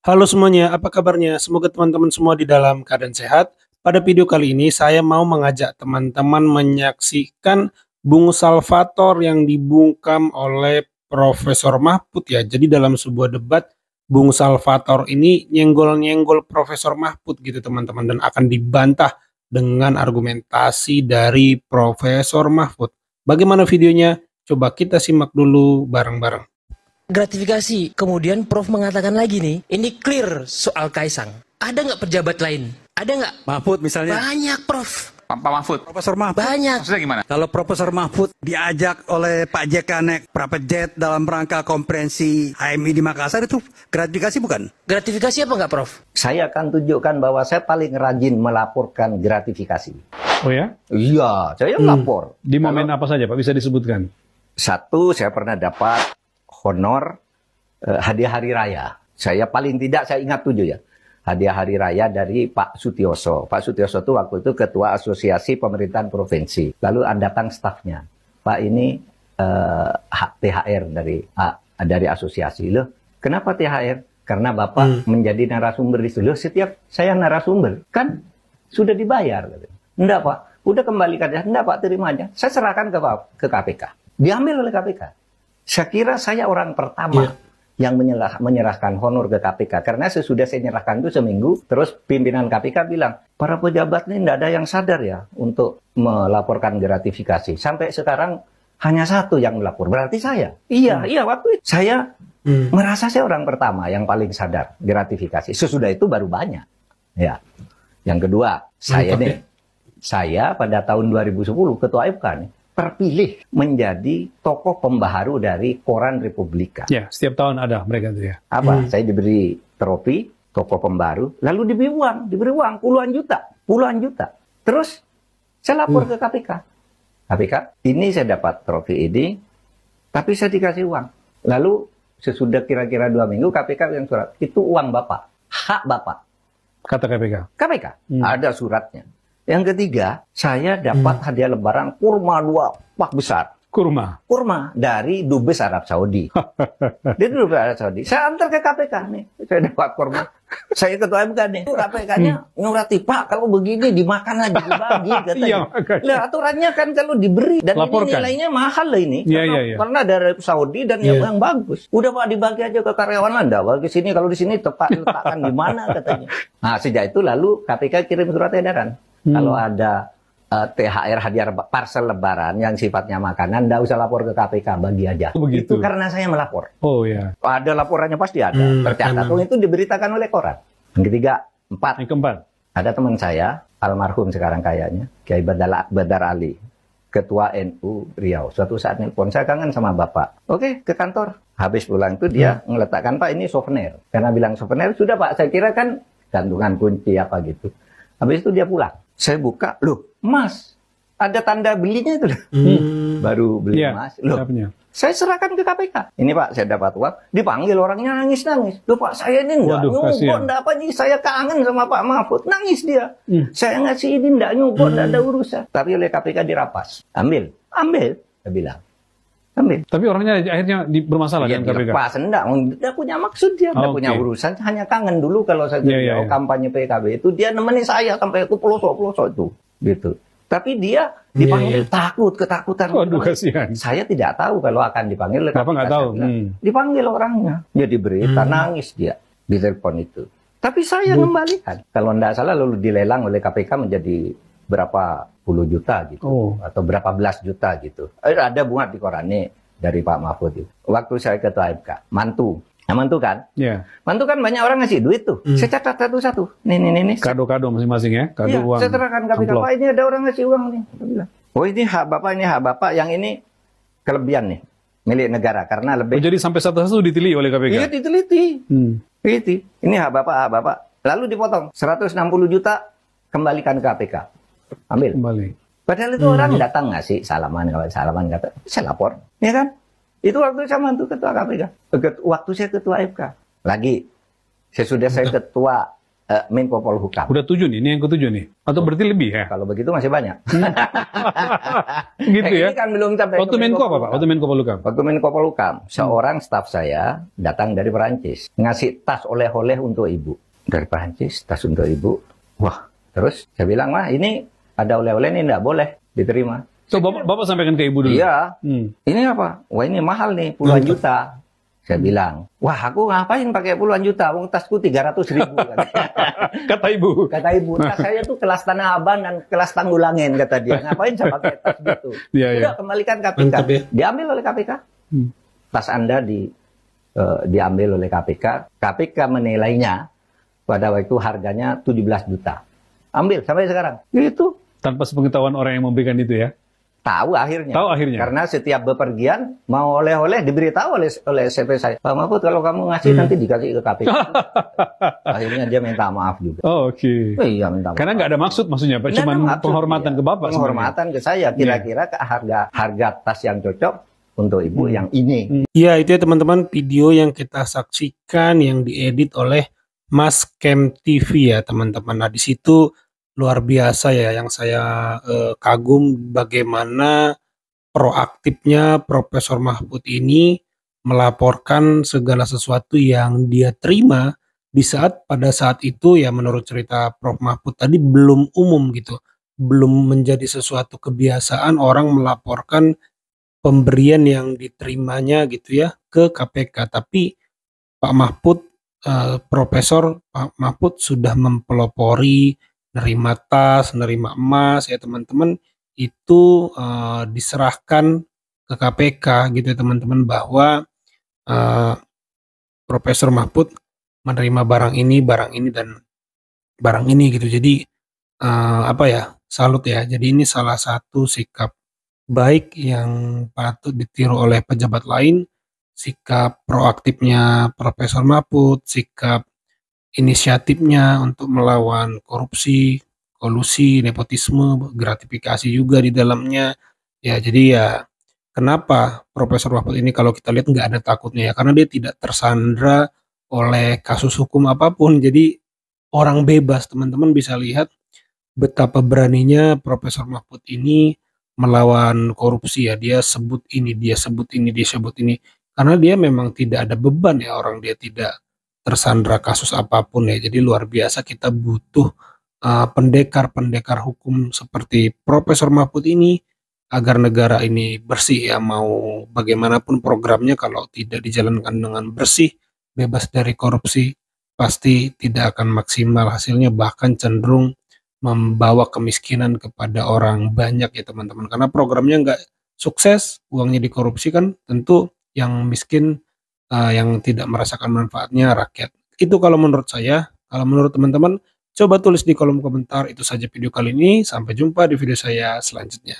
Halo semuanya, apa kabarnya? Semoga teman-teman semua di dalam keadaan sehat. Pada video kali ini saya mau mengajak teman-teman menyaksikan Bung Salvator yang dibungkam oleh Profesor Mahfud ya. Jadi dalam sebuah debat Bung Salvator ini nyenggol-nyenggol Profesor Mahfud gitu teman-teman, dan akan dibantah dengan argumentasi dari Profesor Mahfud. Bagaimana videonya? Coba kita simak dulu bareng-bareng. Gratifikasi. Kemudian Prof mengatakan lagi nih, ini clear soal Kaisang. Ada nggak pejabat lain? Ada nggak? Mahfud misalnya. Banyak, Prof. Pak Mahfud. Profesor Mahfud. Banyak. Maksudnya gimana? Kalau Profesor Mahfud diajak oleh Pak JK naik private jet dalam rangka konferensi HMI di Makassar, itu gratifikasi bukan? Gratifikasi apa nggak, Prof? Saya akan tunjukkan bahwa saya paling rajin melaporkan gratifikasi. Oh ya? Iya, saya lapor. Di momen apa saja Pak? Bisa disebutkan? Satu, saya pernah dapat honor hadiah hari raya. Saya paling tidak, saya ingat 7 ya. Hadiah hari raya dari Pak Sutioso. Pak Sutioso itu waktu itu Ketua Asosiasi Pemerintahan Provinsi. Lalu datang stafnya. Pak ini THR dari asosiasi. Loh, kenapa THR? Karena Bapak menjadi narasumber di studio. Setiap saya narasumber, kan sudah dibayar. Enggak Pak, udah kembalikan aja. Enggak Pak, terima aja. Saya serahkan ke KPK. Diambil oleh KPK. Saya kira saya orang pertama yang menyerahkan honor ke KPK. Karena sesudah saya menyerahkan itu seminggu, terus pimpinan KPK bilang, para pejabat ini tidak ada yang sadar ya untuk melaporkan gratifikasi. Sampai sekarang hanya 1 yang melapor, berarti saya. Iya, waktu itu saya merasa saya orang pertama yang paling sadar gratifikasi. Sesudah itu baru banyak. Ya. Yang kedua, saya pada tahun 2010 Ketua FK nih, terpilih menjadi tokoh pembaharu dari Koran Republika. Ya, setiap tahun ada mereka itu ya. Apa? Saya diberi trofi tokoh pembaharu, lalu diberi uang puluhan juta. Terus saya lapor ke KPK. KPK, ini saya dapat trofi ini, tapi saya dikasih uang. Lalu sesudah kira-kira 2 minggu KPK yang surat, itu uang Bapak, hak Bapak. Kata KPK. KPK, ada suratnya. Yang ketiga, saya dapat hadiah lebaran kurma 2 pak besar. Kurma Dari Dubes Arab Saudi. Dari Dubes Arab Saudi. Saya antar ke KPK nih. Saya dapat kurma. Saya ketua MK nih. KPK-nya nyurati, Pak, kalau begini dimakan aja, dibagi katanya. Iya, Lah aturannya kan kalau diberi dan laporkan. ini nilainya mahal lah ini. Iya. Karena dari Saudi dan yang bagus. Udah Pak, dibagi aja ke karyawan Anda. Bagi sini, kalau di sini letakkan di mana katanya. Nah, sejak itu lalu KPK kirim surat edaran. Kalau ada THR hadiah parcel lebaran yang sifatnya makanan, nggak usah lapor ke KPK, bagi aja. Begitu. Itu karena saya melapor. Oh ya. Ada laporannya pasti ada. Tercatat. Itu diberitakan oleh koran. Yang ketiga, Yang keempat. ada teman saya, almarhum sekarang kayaknya, Kiai Badar Ali, Ketua NU Riau. Suatu saat nelpon, saya kangen sama Bapak. Oke, ke kantor. Habis pulang itu dia ngeletakkan, Pak, ini souvenir. Karena bilang souvenir, sudah Pak, saya kira kan gantungan kunci apa gitu. Habis itu dia pulang. Saya buka, loh, Mas, ada tanda belinya itu. Baru beli Mas. Loh, saya serahkan ke KPK. Ini Pak, saya dapat uang. Dipanggil orangnya nangis-nangis. Loh Pak, saya ini enggak nyumbut, enggak apa nih. Saya kangen sama Pak Mahfud. Nangis dia. Saya ngasih ini enggak nyumbut, enggak ada urusan. Tapi oleh KPK dirapas. Ambil. Saya bilang. Ambil. Tapi orangnya akhirnya bermasalah dengan KPK. Dilepas, enggak punya maksud dia, enggak punya urusan, hanya kangen dulu kalau saya kampanye PKB itu dia nemenin saya sampai ke pelosok-pelosok itu, gitu. Tapi dia dipanggil ketakutan. Waduh, kasihan. Saya tidak tahu kalau akan dipanggil. Kenapa nggak tahu? Dipanggil orangnya, dia diberita, nangis dia di telepon itu. Tapi saya kembalikan. Kalau enggak salah lalu dilelang oleh KPK menjadi berapa puluh juta gitu, atau berapa belas juta gitu. Ada muat di koran nih dari Pak Mahfud itu. Waktu saya ketua MK, mantu kan? Iya. Mantu kan banyak orang ngasih duit tuh. Saya catat satu-satu. Nih. Kado-kado masing-masing ya, kado uang. Saya serahkan KPK, Pak, ini ada orang ngasih uang nih. Saya bilang, oh ini hak Bapak, yang ini kelebihan nih, milik negara karena lebih. Jadi sampai satu-satu diteliti oleh KPK. Iya, diteliti. Ini hak Bapak. Lalu dipotong 160 juta kembalikan ke KPK. Ambil. Kembali. Padahal itu orang datang ngasih salaman kata, saya lapor, ya kan? Itu waktu saya mantu ketua KPK, waktu saya ketua FK. Lagi, sesudah saya ketua Menko Polhukam. Udah 7 nih, ini yang ke-7 nih. Atau berarti lebih ya? Kalau begitu masih banyak. Gitu ya? Ini kan belum sampai Waktu ke Menko apa Pak? Waktu Menko Polhukam? Waktu Menko Polhukam, seorang staf saya datang dari Perancis, ngasih tas oleh-oleh untuk ibu. Dari Perancis, tas untuk ibu. Wah, terus saya bilang, wah ini ada oleh-oleh ini nggak boleh diterima. So, Bapak sampaikan ke Ibu dulu? Iya. Ini apa? Wah ini mahal nih, puluhan juta. Saya bilang, wah aku ngapain pakai puluhan juta? Wong tasku 300.000. Kata Ibu? Kata ibu, tas saya tuh kelas Tanah Abang dan kelas Tanggulangin, kata dia. Ngapain saya pakai tas gitu? Iya, iya. Udah kembalikan KPK. Mantap, ya. Diambil oleh KPK. Tas Anda diambil oleh KPK. KPK menilainya pada waktu harganya 17 juta. Ambil sampai sekarang. Itu Tanpa sepengetahuan orang yang memberikan itu ya? tahu akhirnya. Tahu akhirnya. Karena setiap bepergian mau oleh-oleh diberitahu oleh CP saya. Pak Mahfud kalau kamu ngasih nanti dikasih ke KPK. Akhirnya dia minta maaf juga. Oh, oke. Oh, iya minta maaf. Karena nggak ada maksud maksudnya Pak, cuma penghormatan ke Bapak. Penghormatan ke saya. Kira-kira harga tas yang cocok untuk ibu yang ini. Ya, itu ya teman-teman video yang kita saksikan yang diedit oleh Mas Kem TV ya teman-teman. Nah di situ luar biasa ya yang saya kagum bagaimana proaktifnya Profesor Mahfud ini melaporkan segala sesuatu yang dia terima di saat pada saat itu ya menurut cerita Prof Mahfud tadi belum umum gitu. Belum menjadi sesuatu kebiasaan orang melaporkan pemberian yang diterimanya gitu ya ke KPK, tapi Pak Mahfud Profesor Pak Mahfud sudah mempelopori nerima tas, nerima emas ya teman-teman itu diserahkan ke KPK gitu ya teman-teman bahwa Profesor Mahfud menerima barang ini dan barang ini gitu. Jadi apa ya, salut ya. Jadi ini salah satu sikap baik yang patut ditiru oleh pejabat lain, sikap proaktifnya Profesor Mahfud, sikap inisiatifnya untuk melawan korupsi, kolusi, nepotisme, gratifikasi juga di dalamnya. Ya, jadi ya kenapa Profesor Mahfud ini kalau kita lihat nggak ada takutnya ya, karena dia tidak tersandra oleh kasus hukum apapun. Jadi orang bebas, teman-teman bisa lihat betapa beraninya Profesor Mahfud ini melawan korupsi ya. Dia sebut ini, dia sebut ini, dia sebut ini. Karena dia memang tidak ada beban ya, orang dia tidak tersandra kasus apapun ya. Jadi luar biasa kita butuh pendekar-pendekar hukum seperti Profesor Mahfud ini agar negara ini bersih ya. Mau bagaimanapun programnya kalau tidak dijalankan dengan bersih, bebas dari korupsi, pasti tidak akan maksimal hasilnya, bahkan cenderung membawa kemiskinan kepada orang banyak ya teman-teman. Karena programnya nggak sukses, uangnya dikorupsi kan tentu yang miskin yang tidak merasakan manfaatnya rakyat. Itu kalau menurut saya. Kalau menurut teman-teman, coba tulis di kolom komentar. Itu saja video kali ini. Sampai jumpa di video saya selanjutnya.